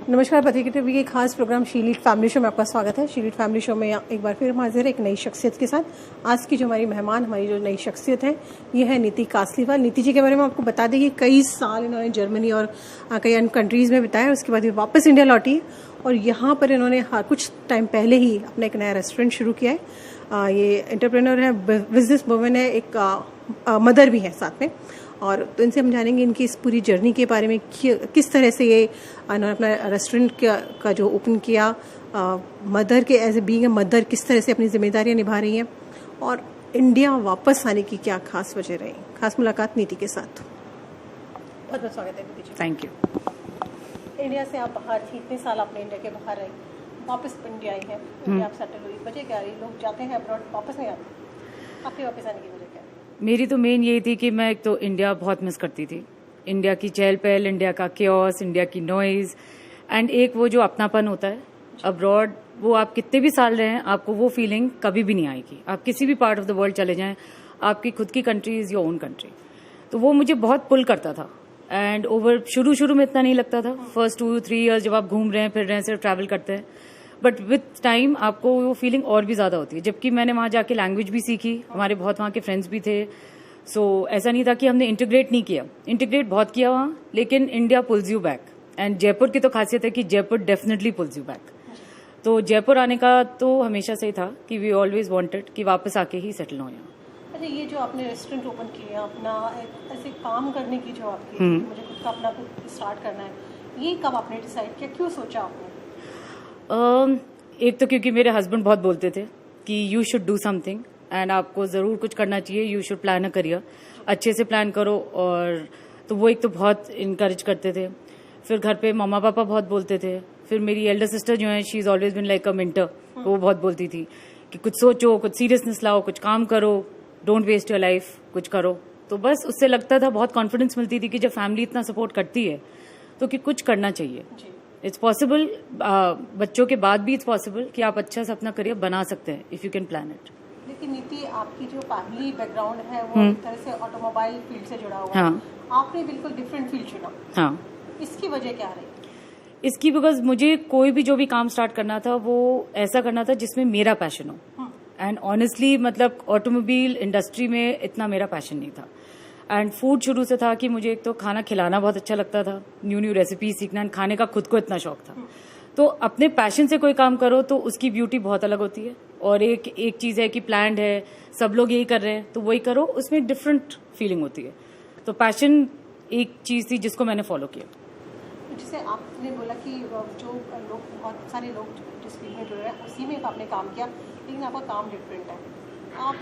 नमस्कार, पत्रिका टीवी के खास programme she lead family show में आपका स्वागत है। शी लीड फैमिली शो में एक बार फिर हम हाजिर है एक नई शख्सियत के साथ। आज की जो हमारी मेहमान, हमारी जो नई शख्सियत है, ये है नीति कासलीवाल। नीति जी के बारे में आपको बता दें कि कई साल इन्होंने जर्मनी और कई अन्य कंट्रीज़ में बिताया। उसके बाद ये वापस इंडिया लौटी और यहाँ पर इन्होंने कुछ टाइम पहले ही अपना एक नया रेस्टोरेंट शुरू किया है। ये एंटरप्रेन्योर है, बिजनेस वुमेन है, एक मदर भी है साथ में। और तो इनसे हम जानेंगे इनकी इस पूरी जर्नी के बारे में, किस तरह से ये इन्होंने अपना रेस्टोरेंट का जो ओपन किया, मदर के as a being a mother किस तरह से अपनी जिम्मेदारियां निभा रही हैं, और इंडिया वापस आने की क्या खास वजह रही। खास मुलाकात नीति के साथ। बहुत बहुत स्वागत है नीति जी। Thank you. इंडिया से आप बाहर थी, इतने साल आपने इंडिया के बाहर रही, वापस इंडिया आई है, इंडिया आप सेटल हुई, वजह क्या रही? लोग जाते हैं अब्रॉड, वापस नहीं आते, आपके वापस आने की वजह क्या है? मेरी तो मेन यही थी कि मैं एक तो इंडिया बहुत मिस करती थी। इंडिया की चहल पहल, इंडिया का क्योस, इंडिया की नॉइज, एंड एक वो जो अपनापन होता है अब्रॉड, वो आप कितने भी साल रहे हैं, आपको वो फीलिंग कभी भी नहीं आएगी। आप किसी भी पार्ट ऑफ द वर्ल्ड चले जाएं, आपकी खुद की country is your own country. तो वो मुझे बहुत पुल करता था। एंड ओवर शुरू में इतना नहीं लगता था। फर्स्ट 2-3 ईयर्स जब आप घूम रहे हैं, फिर रहे हैं, सिर्फ ट्रैवल करते हैं, बट विथ टाइम आपको वो फीलिंग और भी ज्यादा होती है। जबकि मैंने वहां जाके लैंग्वेज भी सीखी, हमारे बहुत वहां के फ्रेंड्स भी थे। सो ऐसा नहीं था कि हमने इंटीग्रेट नहीं किया, इंटीग्रेट बहुत किया वहां, लेकिन India pools you back. And Jaipur की तो खासियत है कि Jaipur definitely pools you back. तो जयपुर आने का तो हमेशा से ही था कि वी ऑलवेज वांटेड कि वापस आके ही सेटल हो यहाँ। अच्छा, ये जो आपने रेस्टोरेंट ओपन किया, अपना ऐसे काम करने की जो आपकी मुझे खुद का अपना कुछ स्टार्ट करना है, ये कब आपने डिसाइड किया, क्यों सोचा आपने? एक तो क्योंकि मेरे हस्बैंड बहुत बोलते थे कि you should do something and आपको जरूर कुछ करना चाहिए, you should plan a career, अच्छे से प्लान करो। और तो वो एक तो बहुत इनकरेज करते थे। फिर घर पे मम्मा पापा बहुत बोलते थे। फिर मेरी एल्डर सिस्टर जो है, she is always been like a mentor, वो बहुत बोलती थी कि कुछ सोचो, कुछ सीरियसनेस लाओ, कुछ काम करो, डोंट वेस्ट योर लाइफ, कुछ करो। तो बस उससे लगता था, बहुत कॉन्फिडेंस मिलती थी कि जब फैमिली इतना सपोर्ट करती है तो कि कुछ करना चाहिए। इट्स पॉसिबल, बच्चों के बाद भी इट्स पॉसिबल कि आप अच्छा सा अपना करियर बना सकते हैं if you can plan it. लेकिन नीति, आपकी जो फैमिली बैकग्राउंड है वो एक तरह से ऑटोमोबाइल फील्ड से जुड़ा हुआ है। हाँ। आपने बिल्कुल डिफरेंट फील्ड चुना। हाँ। इसकी वजह क्या रही? इसकी बिकॉज मुझे कोई भी जो भी काम स्टार्ट करना था, वो ऐसा करना था जिसमें मेरा पैशन हो। एंड ऑनेस्टली मतलब ऑटोमोबाइल इंडस्ट्री में इतना मेरा पैशन नहीं था। एंड फूड शुरू से था कि मुझे एक तो खाना खिलाना बहुत अच्छा लगता था, न्यू रेसिपी सीखना, एंड खाने का खुद को इतना शौक था। तो अपने पैशन से कोई काम करो तो उसकी ब्यूटी बहुत अलग होती है। और एक चीज है कि प्लान्ड है, सब लोग यही कर रहे हैं तो वही करो, उसमें डिफरेंट फीलिंग होती है। तो पैशन एक चीज थी जिसको मैंने फॉलो किया। जैसे आपने बोला कि जो लोग, बहुत सारे लोग जिस फील्ड में जुड़ रहे हैं उसी में आपने काम किया, लेकिन आपका काम डिफरेंट है। आप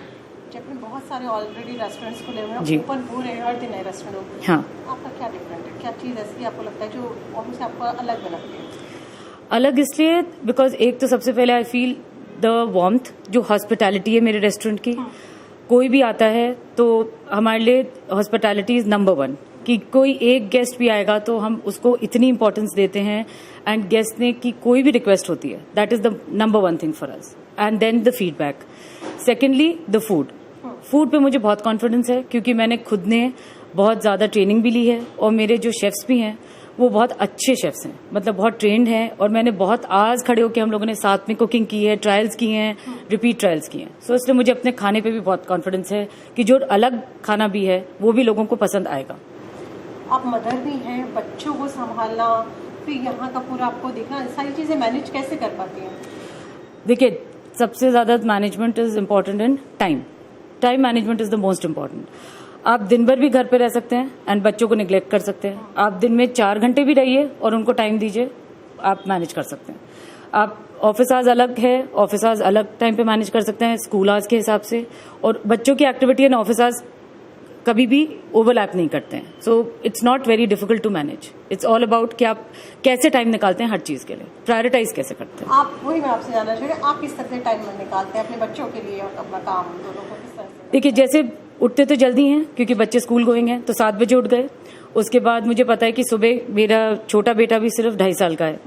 जबकि बहुत सारे ऑलरेडी रेस्टोरेंट्स खुले हुए हैं, ओपन हो रहे हैं हर दिन नए रेस्टोरेंट। हाँ। आपका क्या डिफरेंट है? क्या चीज़ ऐसी आपको लगता है जो उनसे आपको अलग बनाती है? अलग इसलिए बिकॉज एक तो सबसे पहले आई फील द वार्मथ, जो हॉस्पिटैलिटी है मेरे रेस्टोरेंट की। कोई भी आता है तो हमारे लिए हॉस्पिटैलिटी इज नंबर 1, कि कोई एक गेस्ट भी आएगा तो हम उसको इतनी इंपॉर्टेंस देते हैं। एंड गेस्ट ने की कोई भी रिक्वेस्ट होती है, that is the number 1 thing for us. And then the feedback. Secondly the food पे मुझे बहुत कॉन्फिडेंस है, क्योंकि मैंने खुद ने बहुत ज्यादा ट्रेनिंग भी ली है, और मेरे जो शेफ्स भी हैं वो बहुत अच्छे शेफ्स हैं, मतलब बहुत ट्रेंड हैं। और मैंने बहुत आज खड़े होकर हम लोगों ने साथ में कुकिंग की है, ट्रायल्स की हैं, रिपीट ट्रायल्स की हैं। सो इसलिए मुझे अपने खाने पे भी बहुत कॉन्फिडेंस है कि जो अलग खाना भी है वो भी लोगों को पसंद आएगा। आप मदर भी हैं, बच्चों को संभालना, फिर यहाँ का पूरा आपको देखना, सारी चीजें मैनेज कैसे कर पाती हैं? देखिए, सबसे ज्यादा management is important in time management is the most important. आप दिन भर भी घर पे रह सकते हैं एंड बच्चों को निग्लेक्ट कर सकते हैं। आप दिन में 4 घंटे भी रहिए और उनको टाइम दीजिए, आप मैनेज कर सकते हैं। आप ऑफिस आवर्स अलग है, ऑफिस आवर्स अलग टाइम पे मैनेज कर सकते हैं स्कूल आवर्स के हिसाब से। और बच्चों की एक्टिविटी एंड ऑफिस आवर्स कभी भी ओवरलैप नहीं करते हैं। So it's not very difficult to manage. It's all about कि आप कैसे टाइम निकालते हैं हर चीज के लिए, प्रायोरिटाइज कैसे करते हैं। आप वही मैं आपसे जानना चाह रही हूँ, आप किस तरह से टाइम निकालते हैं अपने बच्चों के लिए और अपना काम दोनों को किस तरह से? देखिए, जैसे उठते तो जल्दी हैं क्योंकि बच्चे स्कूल गोइंग हैं, तो 7 बजे उठ गए। उसके बाद मुझे पता है कि सुबह मेरा छोटा बेटा भी सिर्फ 2.5 साल का है,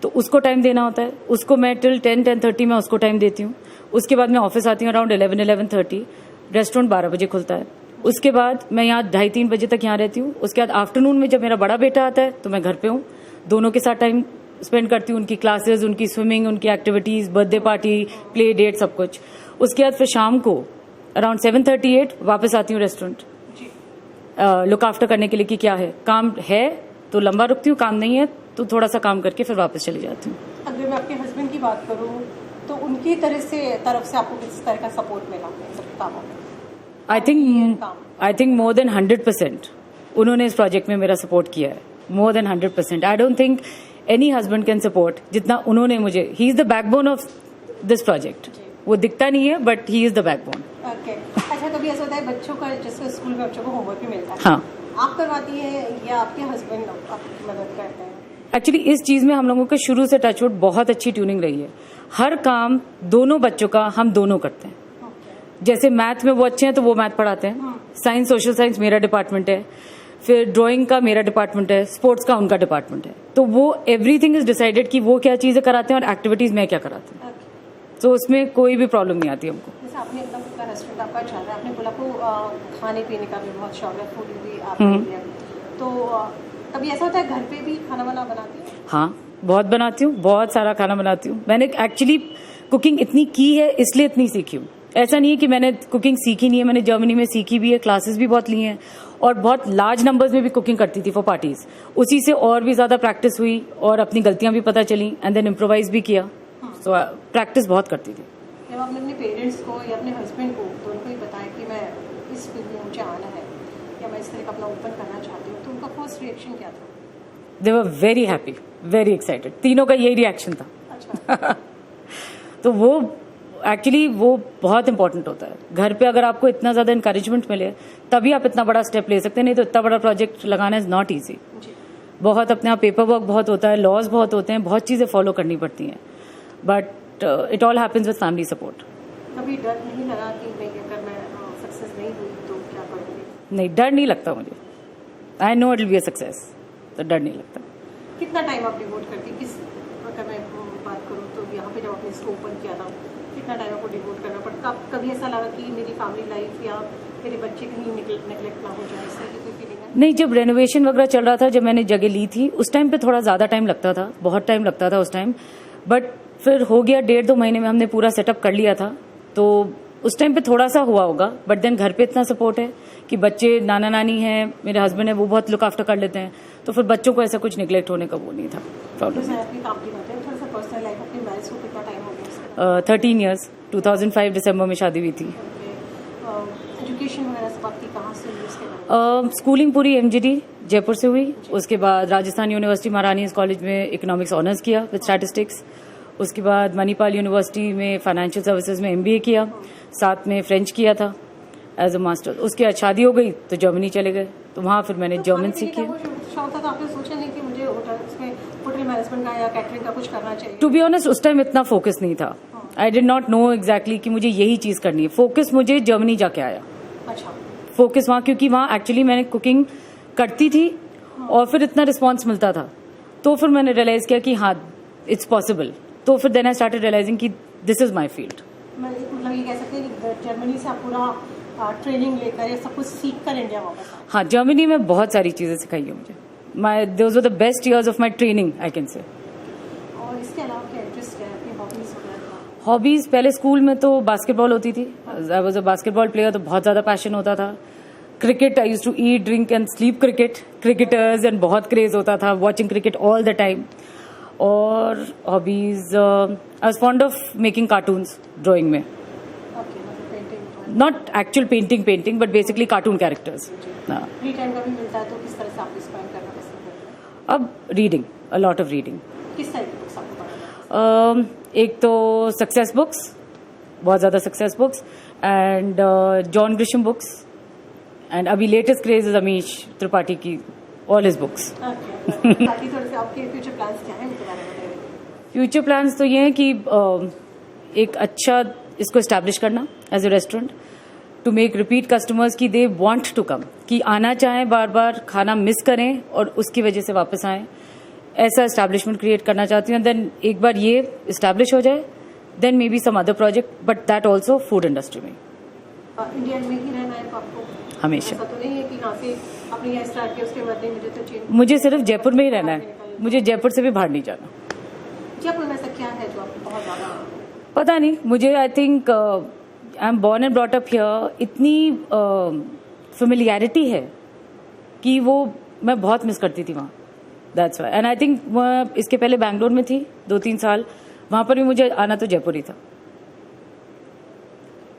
तो उसको टाइम देना होता है। उसको मैं टिल 10-10:30 में उसको टाइम देती हूँ। उसके बाद मैं ऑफिस आती हूँ अराउंड 11-11:30। रेस्टोरेंट 12 बजे खुलता है। उसके बाद मैं यहाँ 2:30-3 बजे तक यहाँ रहती हूँ। उसके बाद आफ्टरनून में जब मेरा बड़ा बेटा आता है तो मैं घर पे हूँ, दोनों के साथ टाइम स्पेंड करती हूँ, उनकी क्लासेस, उनकी स्विमिंग, उनकी activities, birthday party, play date, सब कुछ। उसके बाद फिर शाम को अराउंड 7:38 वापस आती हूँ रेस्टोरेंट लुक आफ्टर करने के लिए कि क्या है, काम है तो लंबा रुकती हूँ, काम नहीं है तो थोड़ा सा काम करके फिर वापस चली जाती हूँ। अगर मैं आपके हस्बैंड की बात करूँ तो उनकी तरफ से आपको किस तरह का सपोर्ट मिला इन सब कामों में? आई थिंक मोर देन 100% उन्होंने इस प्रोजेक्ट में मेरा सपोर्ट किया है, more than 100%। I don't think any husband can support जितना उन्होंने मुझे। He is the backbone of this project. वो दिखता नहीं है but he is the backbone. Okay, अच्छा कभी ऐसा होता है बच्चों का, जैसे स्कूल में बच्चों को होमवर्क भी मिलता है, हाँ, आप करवाती है या आपके हस्बैंड आपकी मदद करते हैं? एक्चुअली इस चीज में हम लोगों के शुरू से टचवुड बहुत अच्छी ट्यूनिंग रही है। हर काम दोनों बच्चों का हम दोनों करते हैं। जैसे मैथ में वो अच्छे हैं तो वो मैथ पढ़ाते हैं, साइंस सोशल साइंस मेरा डिपार्टमेंट है, फिर ड्राइंग का मेरा डिपार्टमेंट है, स्पोर्ट्स का उनका डिपार्टमेंट है। तो वो एवरीथिंग इज डिसाइडेड कि वो क्या चीजें कराते हैं और एक्टिविटीज मैं क्या कराती हूँ। तो उसमें कोई भी प्रॉब्लम नहीं आती हमको। जैसे आपने अपना खुद का रेस्टोरेंट आपका चल रहा है, आपने बोला आपको खाने पीने का भी बहुत शौक है, फूड भी आपने, तो कभी ऐसा होता है घर पे भी खाना वाना बनाती है? हाँ, बहुत बनाती हूँ, बहुत सारा खाना बनाती हूँ। मैंने एक्चुअली कुकिंग इतनी की है इसलिए इतनी सीखी हूँ। ऐसा नहीं है कि मैंने कुकिंग सीखी नहीं है, मैंने जर्मनी में सीखी भी है, क्लासेस भी बहुत ली हैं और बहुत लार्ज नंबर्स में भी कुकिंग करती थी फॉर पार्टीज। उसी से और भी ज्यादा प्रैक्टिस हुई और अपनी गलतियां भी पता चली एंड देन इम्प्रोवाइज भी किया। तो प्रैक्टिस बहुत करती थी। जब आपने अपने पेरेंट्स को या अपने हस्बैंड को तो उनको ही बताया कि मैं इस फील्ड में मुझे आना है या मैं इस तरह का अपना ओपन करना चाहती हूँ, तो उनका फर्स्ट रिएक्शन क्या था? They were very happy, very excited. तीनों का यही रिएक्शन था। अच्छा। तो वो एक्चुअली वो बहुत इंपॉर्टेंट होता है। घर पे अगर आपको इतना ज्यादा इंकरेजमेंट मिले तभी आप इतना बड़ा स्टेप ले सकते हैं, नहीं तो इतना बड़ा प्रोजेक्ट लगाना इज नॉट ईजी। बहुत अपने आप पेपर वर्क बहुत होता है, लॉज बहुत होते हैं, बहुत चीजें फॉलो करनी पड़ती हैं, but it all happens with family support. कभी डर नहीं लगा कि नहीं अगर मैं सक्सेस नहीं हुई तो क्या करूँगी? नहीं, डर नहीं लगता मुझे। I know it will be a success, तो डर नहीं लगता। कितना टाइम आप डिवोट करती, किस अगर मैं बात करूँ तो यहाँ पे जब आपने इसको ओपन किया था कितना टाइम आपको डिवोट करना पड़ता? कभी ऐसा लगा कि मेरी फैमिली लाइफ या मेरे बच्चे कहीं नेगलेक्ट ना हो जाए, इस तरह की कोई फीलिंग है? नहीं, जब रेनोवेशन वगैरह चल रहा था, जब मैंने जगह ली थी उस टाइम पे थोड़ा ज्यादा टाइम लगता था, बहुत टाइम लगता था उस टाइम, बट फिर हो गया 1.5-2 महीने में हमने पूरा सेटअप कर लिया था। तो उस टाइम पे थोड़ा सा हुआ होगा, बट देन घर पे इतना सपोर्ट है कि बच्चे, नाना नानी हैं, मेरे हस्बैंड है, वो बहुत लुक आफ्टर कर लेते हैं, तो फिर बच्चों को ऐसा कुछ निगलेक्ट होने का वो नहीं था प्रॉब्लम। 13 ईयर्स, 2005 दिसंबर में शादी हुई थी। एजुकेशन वगैरह सब आपकी कहाँ से हुई उसके बाद? स्कूलिंग पूरी MGD जयपुर से हुई। उसके बाद राजस्थान यूनिवर्सिटी महारानी कॉलेज में इकोनॉमिक्स ऑनर्स किया विद स्टैटिस्टिक्स। उसके बाद मणिपाल यूनिवर्सिटी में फाइनेंशियल सर्विसेज में MBA किया, साथ में फ्रेंच किया था एज अ मास्टर। उसके बाद शादी हो गई तो जर्मनी चले गए, तो वहाँ फिर मैंने जर्मन सीखी। शौक था तो आपने सोचा नहीं कि मुझे होटल मैनेजमेंट का या कैटरिंग का कुछ करना चाहिए? टू बी ऑनेस्ट उस टाइम इतना फोकस नहीं था। I did not know exactly कि मुझे यही चीज करनी है। फोकस मुझे जर्मनी जाके आया। अच्छा। फोकस वहाँ, क्योंकि वहाँ एक्चुअली मैंने कुकिंग करती थी और फिर इतना रिस्पॉन्स मिलता था, तो फिर मैंने रियलाइज किया कि हाँ इट्स पॉसिबल। तो फिर देन आई स्टार्टेड रियलाइजिंग कि दिस इज माई फील्ड। मतलब ये कह सकते हैं कि जर्मनी से आप पूरा ट्रेनिंग लेकर या सब कुछ सीख कर इंडिया वापस? हाँ, जर्मनी में बहुत सारी चीजें सिखाई है मुझे। Those were the best years of my training, I can say. और इसके अलावा क्या इंटरेस्ट है अपनी हॉबीज वगैरह? हॉबीज पहले स्कूल में तो बास्केटबॉल होती थी। I was a basketball player, तो बहुत ज्यादा पैशन होता था। Cricket, I use to eat, drink and sleep cricket, cricketers, and बहुत क्रेज होता था, watching cricket all the time. और hobbies, I was fond of making cartoons, drawing में। Not actual painting but basically cartoon characters. Free time का भी मिलता है तो किस तरह से आप स्पेंड करना पसंद करते हैं? अब reading, a lot of reading. किस टाइप की बुक्स आपको पढ़ना? एक तो सक्सेस बुक्स, बहुत ज्यादा success books, and John Grisham books, and अभी latest craze is Amish Tripathi की ऑल हिज बुक्स। बाकी थोड़े से आपके फ्यूचर प्लान्स क्या हैं उनके बारे में बताइए। फ्यूचर प्लान्स तो ये हैं कि एक अच्छा इसको एस्टैब्लिश करना as a restaurant, to make repeat customers की दे वांट टू कम, कि आना चाहें, बार बार खाना मिस करें और उसकी वजह से वापस आएं। ऐसा एस्टैब्लिशमेंट क्रिएट करना चाहती हूँ। देन एक बार ये एस्टैब्लिश हो जाए, then may be some other project, but that also food industry में। इंडिया में ही रहना है आपको हमेशा? ऐसा तो नहीं है कि यहाँ से आपने यहाँ स्टार्ट किया, उसके बाद नहीं मुझे तो चेंज। मुझे सिर्फ जयपुर में ही रहना है, मुझे जयपुर से भी बाहर नहीं जाना। जयपुर में ऐसा क्या है जो आपको बहुत ज्यादा? पता नहीं, मुझे I think I am born and brought up here, इतनी फेमिलियरिटी है कि वो मैं बहुत मिस करती थी वहाँ। That's why. And I think इसके पहले बैंगलोर में थी 2-3 साल, वहां पर भी मुझे आना तो जयपुर ही था।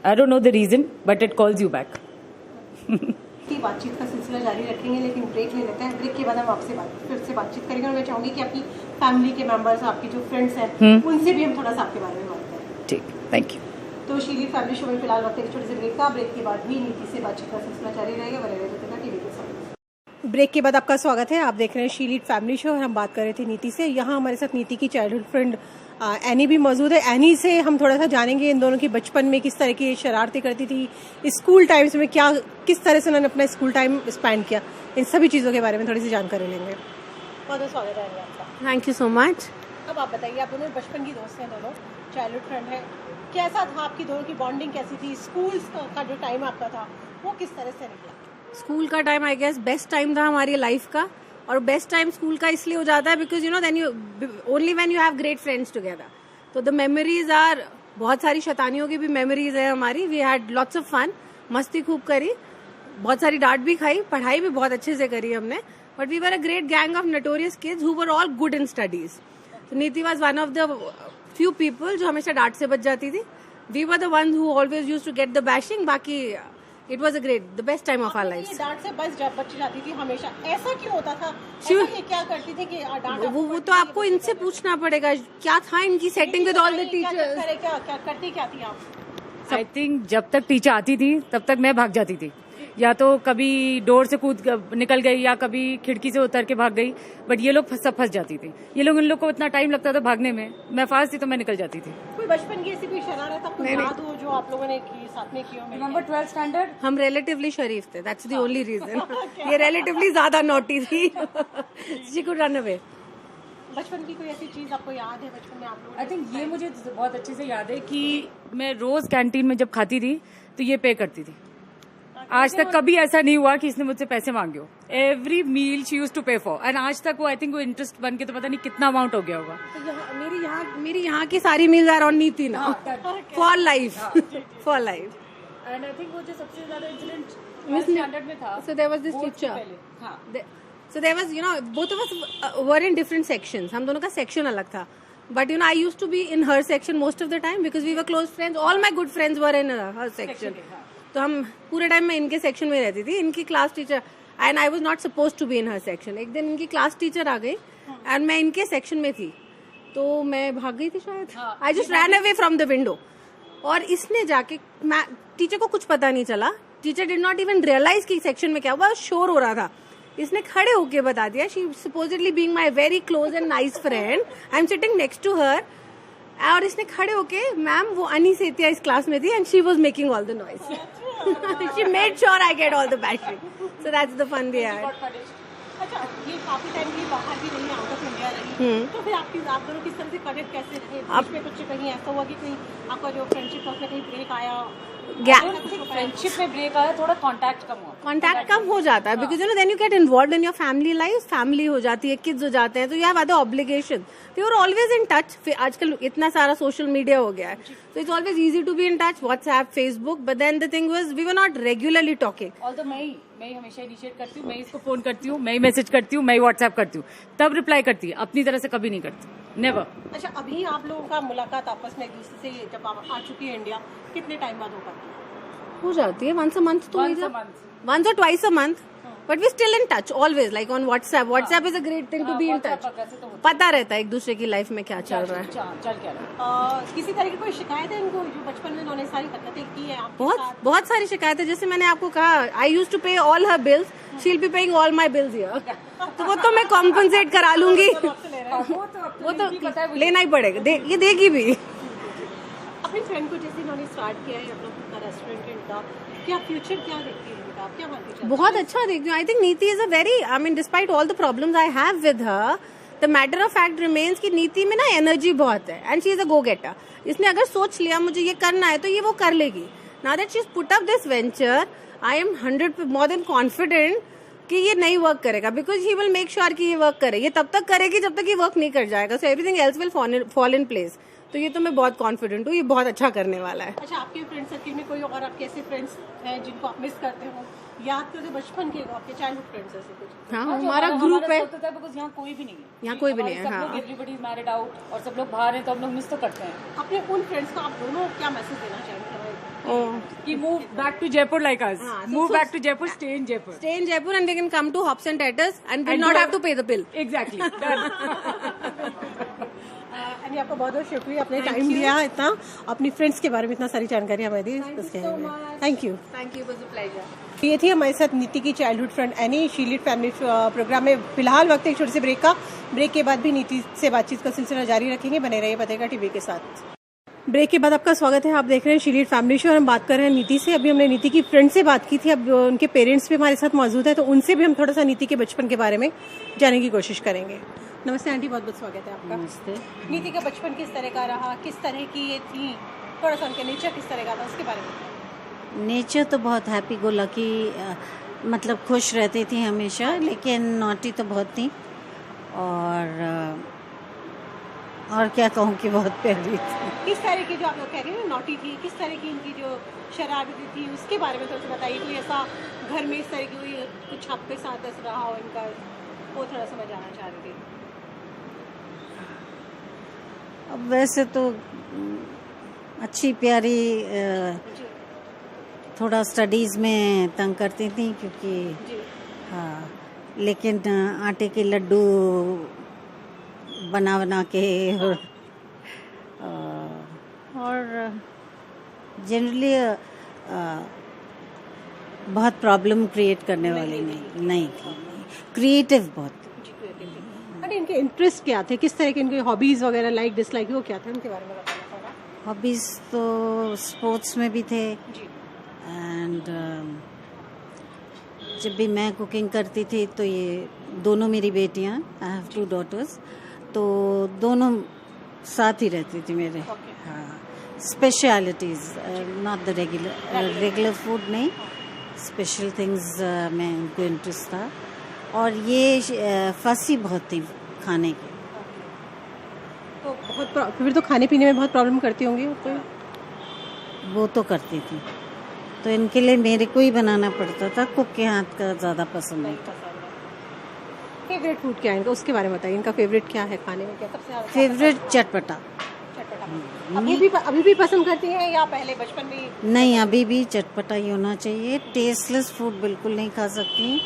I don't know the reason but it calls you back. की बातचीत का सिलसिला जारी रखेंगे, लेकिन ब्रेक ले लेते हैं। ब्रेक के बाद हम आपसे फिर से बातचीत करेंगे और मैं चाहूंगी कि अपनी फैमिली के मेंबर्स, आपके जो फ्रेंड्स हैं, उनसे भी हम थोड़ा सा आपके बारे में बात करें। ठीक, थैंक यू। तो शीली फैमिली शो में फिलहाल वक्त एक छोटे से ब्रेक का। ब्रेक के बाद भी नीति से बातचीत का सिलसिला जारी रहेगा। बने रहिएगा टीवी के साथ। ब्रेक के बाद आपका स्वागत है। आप देख रहे हैं शी लीड फैमिली शो और हम बात कर रहे थे नीति से। यहाँ हमारे साथ नीति की चाइल्डहुड फ्रेंड एनी भी मौजूद है। एनी से हम थोड़ा सा जानेंगे इन दोनों की बचपन में किस तरह की शरारतें करती थी, स्कूल टाइम्स में क्या, किस तरह से उन्होंने अपना स्कूल टाइम स्पेंड किया, इन सभी चीज़ों के बारे में थोड़ी सी जानकारी लेंगे। बहुत बहुत स्वागत है आपका। Thank you so much. अब आप बताइए, आप दोनों बचपन की दोस्त हैं, दोनों चाइल्डहुड फ्रेंड है, कैसा था आपकी दोनों की बॉन्डिंग, कैसी थी? स्कूल का जो टाइम आपका था वो किस तरह से निकला? स्कूल का time I guess best time था हमारी लाइफ का, और बेस्ट टाइम स्कूल का इसलिए हो जाता है because you know then you only when you have great friends together. तो द मेमोरीज आर, बहुत सारी शैतानियों की भी मेमोरीज है हमारी। We had lots of fun, मस्ती खूब करी, बहुत सारी डांट भी खाई, पढ़ाई भी बहुत अच्छे से करी हमने। But we were a great gang of notorious kids who were all good in studies. तो Niti was one of the few people जो हमेशा डांट से बच जाती थी। We were the one who always used to get the bashing. बाकी it was a great, the best time of our life. डांट से बच जाती थी हमेशा, ऐसा क्यों होता था? ये क्या करती थी कि डांट? वो तो आपको इनसे पूछना पड़ेगा क्या था इनकी setting with all the teachers. क्या करती क्या थी आप? आई थिंक जब तक टीचर आती थी तब तक मैं भाग जाती थी, या तो कभी डोर से कूद निकल गई या कभी खिड़की से उतर के भाग गई। बट ये लोग सब फंस जाती थी। ये लोग, इन लोग को इतना टाइम लगता था भागने में, मैं फास्ट थी तो मैं निकल जाती थी। कोई बचपन की ऐसी कोई शरारत आपको याद हो जो आप लोगों ने की, साथ में की हो? नंबर 12 स्टैंडर्ड हम रिलेटिवली शरीफ थे, दैट्स द ओनली रीजन। ये रिलेटिवली ज्यादा नोटी थी। She could run away. बचपन की कोई ऐसी चीज आपको याद है बचपन में आप लोग? आई थिंक ये मुझे बहुत अच्छे से याद है कि मैं रोज कैंटीन में जब खाती थी तो ये पे करती थी। आज तक कभी ऐसा नहीं हुआ कि इसने मुझसे पैसे मांगे हो। Every meal she use to pay for, and आज तक वो आई थिंक वो इंटरेस्ट बन के तो पता नहीं कितना अमाउंट हो गया होगा। तो मेरी यहाँ की सारी मील्स आर ऑन नीति ना, for life, for life. And I think वो जो सबसे ज्यादा इंसिडेंट स्टैंडर्ड में था, So there was this teacher. So there was, you know, both of us were in different sections. हम दोनों का section अलग था. But you know, I used to be in her section most of the time because we were close friends. All my good friends were in her section. तो हम पूरे time में इनके सेक्शन में रहती थी। इनकी class teacher, and I was not supposed to be in her section. एक दिन इनकी क्लास टीचर आ गई एंड मैं इनके सेक्शन में थी, तो मैं भाग गई थी शायद। I just ran away from the window. और इसने जाके, टीचर को कुछ पता नहीं चला, teacher did not even realise कि सेक्शन में क्या हुआ, शोर हो रहा था। इसने खड़े होके बता दिया, she supposedly being my very close and nice friend, I am sitting next to her, और इसने खड़े होके, मैम वो अनी सेतिया इस क्लास में थी and she was making all the noise. She made sure I get all the bashing. So that's the fun we had. अच्छा, ये काफी टाइम के बाहर भी रही, आउट ऑफ इंडिया रही, तो फिर आप दोनों किस तरह से कनेक्ट कैसे रहे? बीच में कुछ कहीं ऐसा हुआ कि कहीं आपका जो फ्रेंडशिप था उसमें कहीं ब्रेक आया? फ्रेंडशिप में ब्रेक आया, थोड़ा कांटेक्ट कम हुआ। कांटेक्ट कम हो जाता है because you know then you get involve in your family life, family हो जाती है, किड्स हो जाते हैं, तो you have other obligation. We are always in touch. फिर आजकल इतना सारा सोशल मीडिया हो गया है, so it's always easy to be in touch, WhatsApp, Facebook, but then the thing was we were not regularly talking. Although मैं हमेशा initiate करती हूँ, मैं इसको फोन करती हूँ, मैं मैसेज करती हूँ, मैं व्हाट्सएप करती हूँ, तब रिप्लाई करती है, अपनी तरह से कभी नहीं करती, नेवर। अच्छा, अभी आप लोगों का मुलाकात आपस में एक दूसरे से जब आप आ चुकी है इंडिया, कितने टाइम बाद हो जाती है? once a month तो once or twice a month, but we still in touch always, like on WhatsApp. WhatsApp is a great thing to be in touch. पता रहता है एक दूसरे की लाइफ में क्या चल रहा है। चल क्या रहा है। किसी तरह की कोई शिकायत है इनको जो बचपन में उन्होंने सारी हरकतें की है आपके साथ? बहुत सारी शिकायतें। जैसे मैंने आपको कहा, आई यूज्ड टू पे all her bills, she will be paying all my bills here. तो वो तो मैं कॉम्पनसेट करा लूंगी। वो तो लेना ही पड़ेगा, ये देगी भी। अपनी फ्रेंड को जैसे इन्होंने स्टार्ट किया है अपना खुद का रेस्टोरेंट इनका, क्या फ्यूचर क्या देखती है इनका, क्या मानती है? बहुत अच्छा देखती हूँ। I think Niti is a very, I mean despite all the problems I have with her, the matter of fact remains कि नीति में ना एनर्जी बहुत है and she is a go getter. इसने अगर सोच लिया मुझे ये करना है तो ये वो कर लेगी। Now that she is put up this venture, I am 100 more than confident कि ये नहीं वर्क करेगा, because he will make sure कि ये वर्क करे। ये तब तक करेगी जब तक ये वर्क नहीं कर जाएगा, so everything else will fall in place. तो ये तो मैं बहुत कॉन्फिडेंट हूँ, ये बहुत अच्छा करने वाला है। अच्छा, आपके फ्रेंड सर्किल में कोई और आपके ऐसे फ्रेंड्स हैं जिनको आप मिस करते हो, याद करते हो बचपन के, आपके चाइल्डहुड फ्रेंड्स ऐसे कुछ? हाँ, हमारा ग्रुप है, बिकॉज यहाँ कोई भी नहीं है, यहाँ कोई भी नहीं है। हाँ, एवरीबडी इज मैरिड आउट और सब लोग बाहर हैं, तो हम लोग मिस तो करते हैं। अपने उन फ्रेंड्स को आप दोनों क्या मैसेज देना चाहेंगे? कि move back to Jaipur like us, move back to Jaipur, stay in Jaipur, and they can come to Hops and Tatters and will not have to pay the bill. Exactly. Uh, आपका बहुत बहुत शुक्रिया, अपने टाइम दिया, इतना अपनी फ्रेंड्स के बारे में इतना सारी जानकारी हमें दी। Thank you. Thank you, it was a pleasure. ये थी हमारे साथ नीति की चाइल्डहुड फ्रेंड एनी। शीलीड फैमिली प्रोग्राम में फिलहाल वक्त एक छोटे से ब्रेक का। ब्रेक के बाद भी नीति से बातचीत का सिलसिला जारी रखेंगे, बने रहिए पतेका टीवी के साथ। ब्रेक के बाद आपका स्वागत है, आप देख रहे हैं शीलीड फैमिली शो और हम बात कर रहे हैं नीति से। अभी हमने नीति की फ्रेंड से बात की थी, अब उनके पेरेंट्स भी हमारे साथ मौजूद है, तो उनसे भी हम थोड़ा सा नीति के बचपन के बारे में जानने की कोशिश करेंगे। नमस्ते आंटी, बहुत बहुत स्वागत है आपका। नमस्ते। नीति का बचपन किस तरह का रहा, किस तरह की ये थी, थोड़ा सा उनके नेचर किस तरह का था उसके बारे में? नेचर तो बहुत हैप्पी गो लकी, मतलब खुश रहती थी हमेशा, लेकिन नॉटी तो बहुत थी। और क्या कहूँ कि बहुत प्यारी थी। किस तरह की, जो आप लोग कह रहे हैं नॉटी थी, किस तरह की इनकी जो शरारती थी उसके बारे में थोड़ा सा बताइए। कोई ऐसा घर में इस तरह की कोई कुछ आपके साथ ऐसा रहा हो इनका, वो थोड़ा सा मैं जानना चाह रही थी। अब वैसे तो अच्छी प्यारी, थोड़ा स्टडीज़ में तंग करती थी क्योंकि हाँ, लेकिन आटे के लड्डू बना के और जनरली बहुत प्रॉब्लम क्रिएट करने वाली नहीं थी, क्रिएटिव बहुत। अरे इनके इंटरेस्ट क्या थे, किस तरह के इनके हॉबीज वगैरह, लाइक डिसलाइक, वो क्या थे, उनके बारे में बताना थोड़ा। हॉबीज तो स्पोर्ट्स में भी थे, एंड जब भी मैं कुकिंग करती थी तो ये दोनों मेरी बेटियां, आई हैव 2 daughters, तो दोनों साथ ही रहती थी मेरे। हाँ, specialities, not the regular food नहीं, स्पेशल थिंग्स में उनको इंटरेस्ट था। और ये फसी बहुत थी खाने के, तो बहुत फिर तो खाने पीने में बहुत प्रॉब्लम करती होंगी तो? वो तो करती थी, तो इनके लिए मेरे को ही बनाना पड़ता था। कुक के हाथ का ज़्यादा पसंद नहीं था। फेवरेट फूड क्या है इनका, उसके बारे में बताइए। इनका फेवरेट क्या है खाने में, क्या सबसे ज़्यादा? फेवरेट चटपटा। अभी भी पसंद करती हैं या पहले बचपन में? नहीं, अभी भी चटपटा ही होना चाहिए। टेस्टलेस फूड बिल्कुल नहीं खा सकती,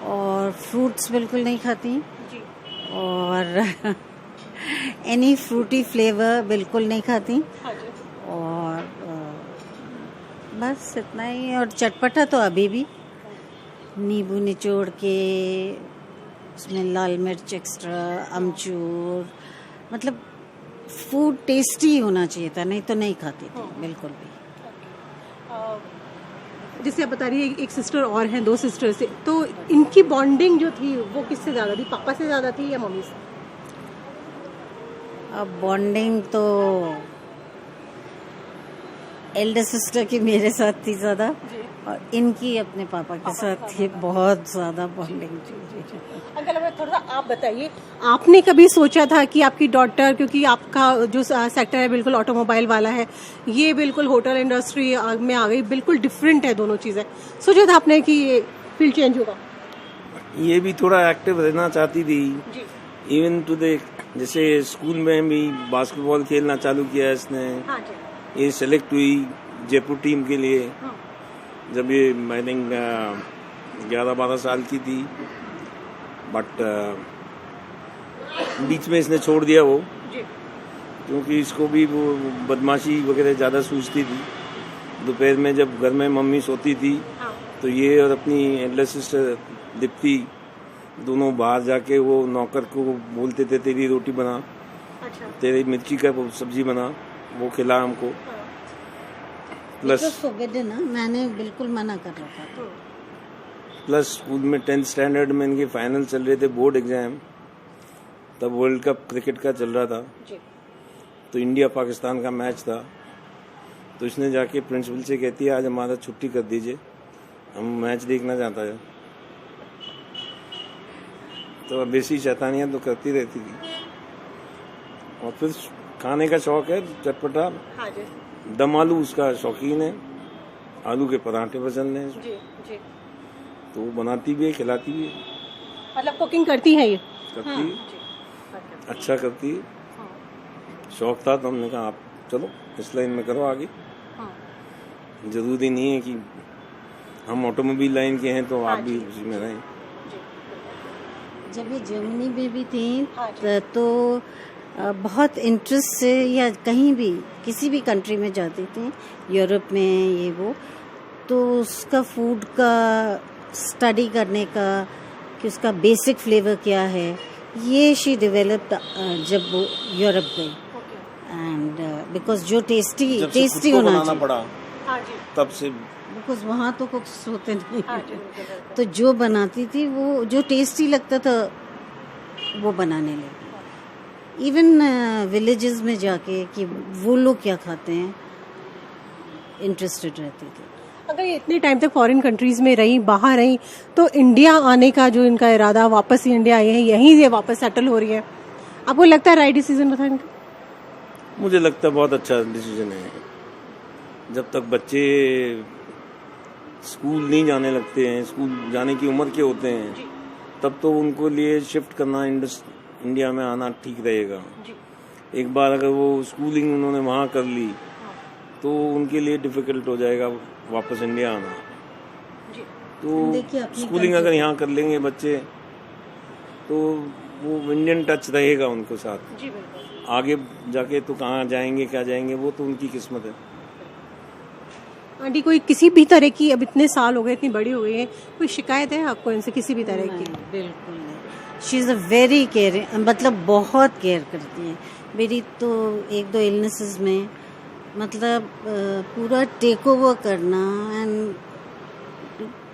और फ्रूट्स बिल्कुल नहीं खाती, और एनी फ्रूटी फ्लेवर बिल्कुल नहीं खाती, और बस इतना ही। और चटपटा तो अभी भी नींबू निचोड़ के उसमें लाल मिर्च एक्स्ट्रा, अमचूर, मतलब फूड टेस्टी होना चाहिए था, नहीं तो नहीं खाती थी बिल्कुल भी। जैसे आप बता रही है एक सिस्टर और हैं, 2 सिस्टर से, तो इनकी बॉन्डिंग जो थी वो किससे ज़्यादा थी, पापा से ज़्यादा थी या मम्मी से? अब बॉन्डिंग तो एल्डर सिस्टर की मेरे साथ थी ज़्यादा, और इनकी अपने पापा के साथ थी बहुत ज़्यादा बॉन्डिंग थी। अंकल, हमें थोड़ा सा आप बताइए, आपने कभी सोचा था कि आपकी डॉटर, क्योंकि आपका जो सेक्टर है बिल्कुल ऑटोमोबाइल वाला है, ये बिल्कुल होटल इंडस्ट्री में आ गई, बिल्कुल डिफरेंट है दोनों चीज़ें, सोचा था आपने कि ये फील्ड चेंज होगा? ये भी थोड़ा एक्टिव रहना चाहती थी, इवन टू द, जैसे स्कूल में भी बास्केटबॉल खेलना चालू किया इसने। हाँ जी। ये सेलेक्ट हुई जयपुर टीम के लिए, जब ये आई थिंक 11-12 साल की थी, बट बीच में इसने छोड़ दिया वो, क्योंकि इसको भी वो बदमाशी वगैरह ज़्यादा सूझती थी। दोपहर में जब घर में मम्मी सोती थी तो ये और अपनी एल्डर सिस्टर दीप्ति दोनों बाहर जाके वो नौकर को बोलते थे, तेरी रोटी बना, तेरी मिर्ची का सब्जी बना, वो खिला हमको। प्लस ना, मैंने बिल्कुल मना कर रखा था। प्लस स्कूल में 10th स्टैंडर्ड में इनके फाइनल चल रहे थे, बोर्ड एग्जाम, तब वर्ल्ड कप क्रिकेट का चल रहा था, तो इंडिया पाकिस्तान का मैच था, तो इसने जाके प्रिंसिपल से कहती है आज हमारा छुट्टी कर दीजिए, हम मैच देखना चाहता है। तो बेसी शैतानियां तो करती रहती थी। और फिर खाने का शौक है चटपटा। हाँ जी दम आलू उसका शौकीन है, आलू के पराठे पसंद है, जी जी। तो वो बनाती भी है, खिलाती भी है, मतलब कुकिंग करती है ये? करती है, अच्छा करती है। शौक था तो हमने कहा आप चलो इस लाइन में करो आगे। जरूरी नहीं है कि हम ऑटोमोबाइल लाइन के हैं तो आप भी उसी में रहें। जब ये जर्मनी में भी थी तो बहुत इंटरेस्ट से या कहीं भी किसी भी कंट्री में जाती थी, यूरोप में ये वो, तो उसका फूड का स्टडी करने का कि उसका बेसिक फ्लेवर क्या है, ये शी डेवलप्ड जब वो यूरोप गई। एंड बिकॉज जो टेस्टी होना चाहिए तब से, बिकॉज वहाँ तो कुछ होते नहीं, तो जो बनाती थी वो जो टेस्टी लगता था वो बनाने लगी। इवन विलेजेस में जाके कि वो लोग क्या खाते हैं इंटरेस्टेड रहती थी। अगर ये इतने टाइम तक फॉरेन कंट्रीज में रही, बाहर रही, तो इंडिया आने का जो इनका इरादा, वापस इंडिया आई है, यहीं से वापस सेटल हो रही है, आपको लगता है राइट डिसीजन था इनका? मुझे लगता है बहुत अच्छा डिसीजन है। जब तक बच्चे स्कूल नहीं जाने लगते हैं, स्कूल जाने की उम्र के होते हैं, तब तो उनको लिए शिफ्ट करना इंडिया में आना ठीक रहेगा। एक बार अगर वो स्कूलिंग उन्होंने वहाँ कर ली तो उनके लिए डिफिकल्ट हो जाएगा वापस इंडिया आना। तो स्कूलिंग अगर यहाँ कर लेंगे बच्चे तो वो इंडियन टच रहेगा उनको साथ। आगे जाके तो कहाँ जाएंगे क्या जाएंगे वो तो उनकी किस्मत है। आंटी कोई किसी भी तरह की, अब इतने साल हो गए, इतनी बड़ी हो गई है, कोई शिकायत है आपको इनसे किसी भी तरह की? बिल्कुल नहीं। She is a very caring, मतलब बहुत केयर करती है। मेरी तो एक दो इलनेसेस में मतलब पूरा टेक ओवर करना and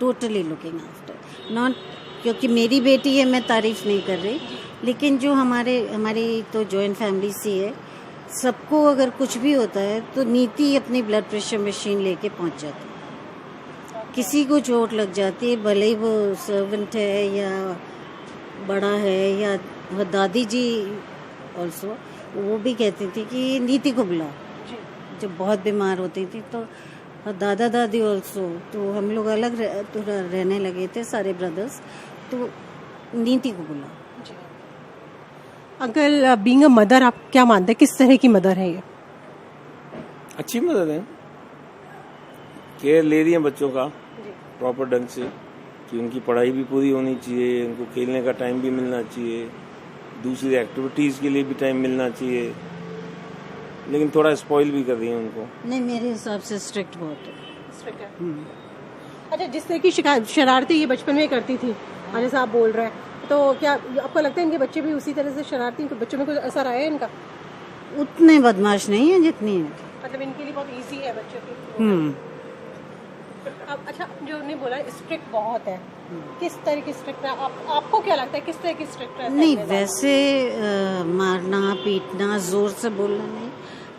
totally looking after, not क्योंकि मेरी बेटी है मैं तारीफ नहीं कर रही, लेकिन जो हमारी तो जॉइंट फैमिली सी है, सबको अगर कुछ भी होता है तो नीति अपनी ब्लड प्रेशर मशीन लेके पहुंच जाती है। किसी को चोट लग जाती है, भले ही वो सर्वेंट है या बड़ा है या वो दादी जी ऑल्सो, वो भी कहती थी कि नीति को बुलाओ। जब बहुत बीमार होती थी तो दादा दादी ऑल्सो, तो हम लोग अलग रहने लगे थे सारे ब्रदर्स, तो नीति को बुलाओ। अगर बीइंग अ मदर आप क्या मानते हैं, किस तरह की मदर है ये? अच्छी मदद है, केयर ले रही है बच्चों का प्रॉपर ढंग से, कि उनकी पढ़ाई भी पूरी होनी चाहिए, उनको खेलने का टाइम भी मिलना चाहिए, दूसरी एक्टिविटीज के लिए भी टाइम मिलना चाहिए, लेकिन थोड़ा स्पॉइल भी कर रही है उनको। नहीं, मेरे हिसाब से स्ट्रिक्ट बहुत है। अच्छा, जिस तरह की शरारतें ये बचपन में करती थी और जैसा आप बोल रहे हैं, तो क्या आपको लगता है इनके बच्चे भी उसी तरह से शरारती, बच्चों में कुछ असर आया है इनका? उतने बदमाश नहीं है जितनी है, मतलब इनके लिए बहुत इजी है बच्चों की। अच्छा, जो नहीं बोला स्ट्रिक्ट बहुत है, किस तरह की स्ट्रिक्ट है? आपको क्या लगता है किस तरह की स्ट्रिक्ट है? नहीं, वैसे मारना पीटना, जोर से बोलना नहीं,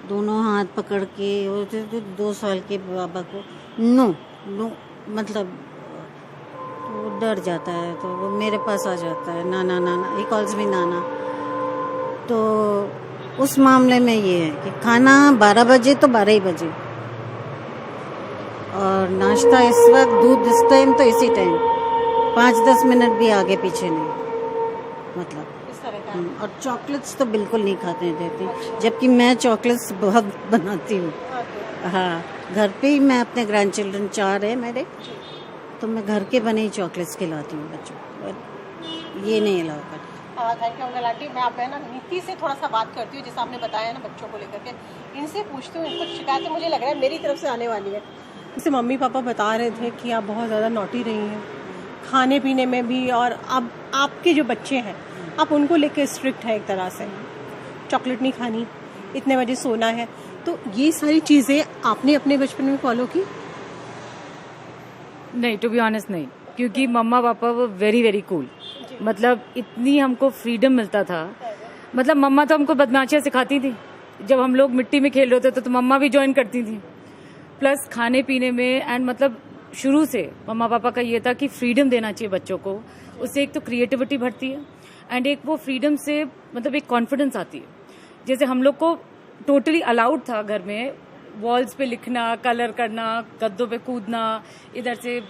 दोनों हाथ पकड़ के, और 2 साल के बाबा को नो मतलब वो डर जाता है तो वो मेरे पास आ जाता है, नाना नाना, ही कॉल्स मी नाना। तो उस मामले में ये है कि खाना 12 बजे तो 12 ही बजे, और नाश्ता इस वक्त, दूध इस टाइम तो इसी टाइम, 5-10 मिनट भी आगे पीछे नहीं, मतलब इस तरह का। और चॉकलेट्स तो बिल्कुल नहीं खाते देती, जबकि मैं चॉकलेट्स बहुत बनाती हूँ। हाँ, घर पे ही मैं अपने ग्रैंड चिल्ड्रन 4 है मेरे, तो मैं घर के बने ही चॉकलेट्स खिलाती हूँ बच्चों को, ये नहीं अलाउ करती। Thank you uncle aunty. मैं आप ना नीति से थोड़ा सा बात करती हूँ, जैसे आपने बताया ना बच्चों को लेकर के, इनसे पूछती हूँ, कुछ शिकायतें मुझे लग रहा है मेरी तरफ से आने वाली है। जैसे मम्मी पापा बता रहे थे कि आप बहुत ज़्यादा नॉटी रही हैं खाने पीने में भी, और अब आपके जो बच्चे हैं आप उनको लेकर स्ट्रिक्ट है एक तरह से, चॉकलेट नहीं खानी, इतने बजे सोना है, तो ये सारी चीज़ें आपने अपने बचपन में फॉलो की? नहीं, टू बी ऑनेस्ट नहीं, क्योंकि मम्मा पापा वो वेरी वेरी कूल, मतलब इतनी हमको फ्रीडम मिलता था। मतलब मम्मा तो हमको बदमाशियां सिखाती थी, जब हम लोग मिट्टी में खेल रहे थे तो मम्मा भी ज्वाइन करती थी, प्लस खाने पीने में, एंड मतलब शुरू से मम्मा पापा का ये था कि फ्रीडम देना चाहिए बच्चों को, उससे एक तो क्रिएटिविटी बढ़ती है, एंड एक वो फ्रीडम से मतलब एक कॉन्फिडेंस आती है. जैसे हम लोग को टोटली अलाउड था घर में वॉल्स पे लिखना, कलर करना, गद्दों पे कूदना, इधर से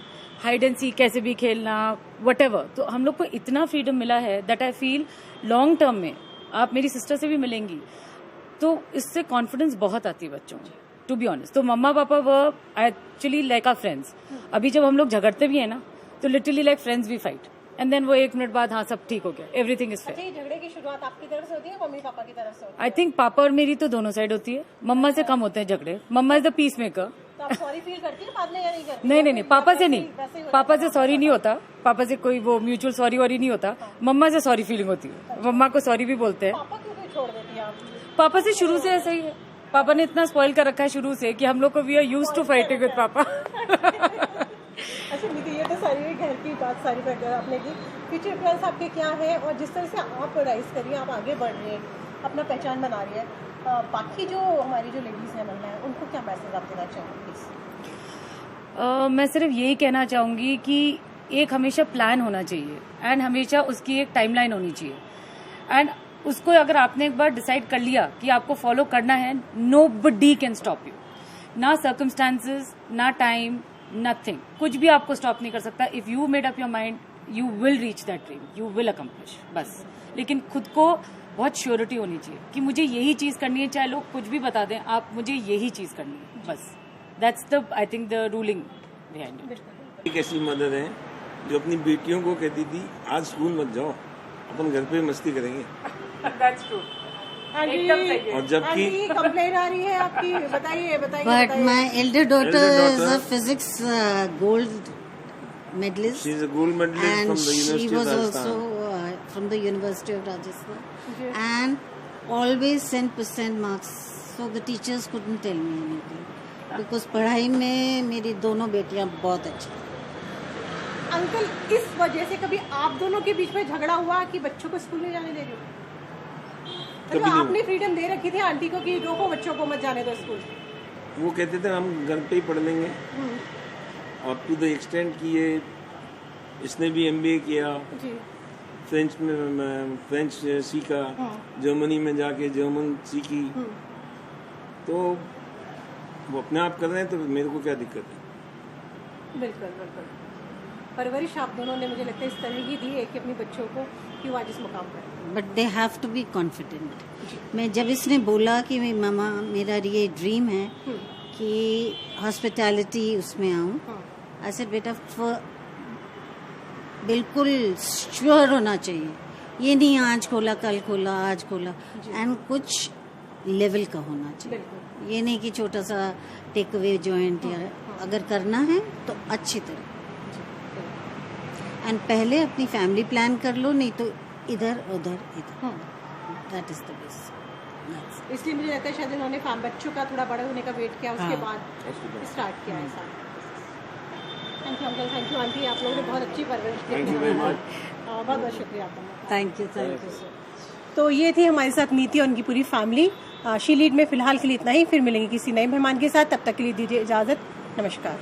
हाइड एंड सी कैसे भी खेलना, व्हाटएवर. तो हम लोग को इतना फ्रीडम मिला है that I feel long term में आप मेरी सिस्टर से भी मिलेंगी तो इससे कॉन्फिडेंस बहुत आती है बच्चों में, टू बी ऑनेस्ट. तो मम्मा पापा वो एक्चुअली लाइक आवर फ्रेंड्स. अभी जब हम लोग झगड़ते भी है ना तो literally like friends we fight and then वो 1 मिनट बाद हाँ सब ठीक हो गया, एवरीथिंग इज फेयर. झगड़े की शुरुआत आपकी तरफ से होती है मम्मी पापा की तरफ से होती है? आई थिंक पापा और मेरी तो दोनों साइड होती है. मम्मा से कम होते हैं झगड़े. मम्मा इज द पीस मेकर. तो आप सॉरी फील करती है बाद में या नहीं करती? नहीं, पापा से नहीं. पापा से सॉरी नहीं होता. पापा से कोई वो म्यूचुअल सॉरी वॉरी नहीं होता. मम्मा से सॉरी फीलिंग होती है. मम्मा को सॉरी भी बोलते हैं. पापा क्यों नहीं छोड़ देती आप? पापा से शुरू से ऐसा ही है. पापा ने इतना स्पॉइल कर रखा है शुरू से कि हम लोग को we are used to fighting with papa. अच्छा नीति, ये तो सारी घर की बात सारी आपने की. फ्यूचर प्लान्स आपके क्या है और जिस तरह से आप राइज कर रही हैं, आप आगे बढ़ रही हैं, अपना पहचान बना रही है, बाकी जो हमारी जो लेडीज हैं, महिलाएं, उनको क्या मैसेज आप देना चाहेंगे प्लीज? मैं सिर्फ यही कहना चाहूंगी कि एक हमेशा प्लान होना चाहिए एंड हमेशा उसकी एक टाइमलाइन होनी चाहिए. एंड उसको अगर आपने एक बार डिसाइड कर लिया कि आपको फॉलो करना है, नोबडी कैन स्टॉप यू. ना सर्कमस्टांसेस, ना टाइम, नथिंग. कुछ भी आपको स्टॉप नहीं कर सकता. If you made up your mind you will reach that dream, you will accomplish. बस लेकिन खुद को बहुत श्योरिटी होनी चाहिए कि मुझे यही चीज करनी है, चाहे लोग कुछ भी बता दें, आप मुझे यही चीज करनी है. बस that's the I think the ruling behind it. एक ऐसी मदर है जो अपनी बेटियों को कहती थी आज स्कूल मत जाओ, अपन घर पे मस्ती करेंगे. That's true. और जबकि कंप्लेन आ रही है आपकी, बताइए. But my elder daughter is a physics gold medalist. she is a gold medalist And from the she University of was Rajasthan. also from the University of Rajasthan. And always 100% marks. So the teachers couldn't tell me anything. Because पढ़ाई में मेरी दोनों बेटियां बहुत अच्छी हैं. Uncle, इस वजह से कभी आप दोनों के बीच में झगड़ा हुआ कि बच्चों को स्कूल नहीं जाने दे रही हो? कभी मतलब नहीं. आपने फ्रीडम दे रखी थी आंटी को कि रोको बच्चों को मत जाने दो स्कूल. वो कहते थे हम घर पे ही पढ़ लेंगे. और टू द एक्सटेंट कि ये इसने भी MBA किया, जी. फ्रेंच में फ्रेंच सीखा, जर्मनी में जाके जर्मन सीखी. तो वो अपने आप कर रहे हैं तो मेरे को क्या दिक्कत है. बिल्कुल. परवरिश आप दोनों ने मुझे लगता है इस तरह की दी है कि अपने बच्चों को कि वो आज इस मुकाम पर. But they have to be confident. मैं जब इसने बोला कि मामा मेरा ये ड्रीम है कि हॉस्पिटैलिटी उसमें आऊँ, आई सेड बेटा बिल्कुल श्योर होना चाहिए. ये नहीं आज खोला कल खोला आज खोला. एंड कुछ लेवल का होना चाहिए. ये नहीं कि छोटा सा टेक अवे जॉइंट या अगर करना है तो अच्छी तरह. एंड पहले अपनी फैमिली प्लान कर लो, नहीं तो इधर उधर इधर. That is the best. इसलिए मुझे लगता है शायद इन्होंने बच्चों का थोड़ा बड़ा होने का वेट किया, उसके बाद स्टार्ट किया ऐसा. Thank you uncle, thank you aunty, आप लोगों ने बहुत अच्छी परवरिश दी. Thank you very much. बहुत बहुत शुक्रिया आपका. Thank you. तो ये थी हमारे साथ नीति और उनकी पूरी फैमिली. शी लीड में फिलहाल के लिए इतना ही. फिर मिलेंगे किसी नए मेहमान के साथ. तब तक के लिए दीजिए इजाजत. नमस्कार.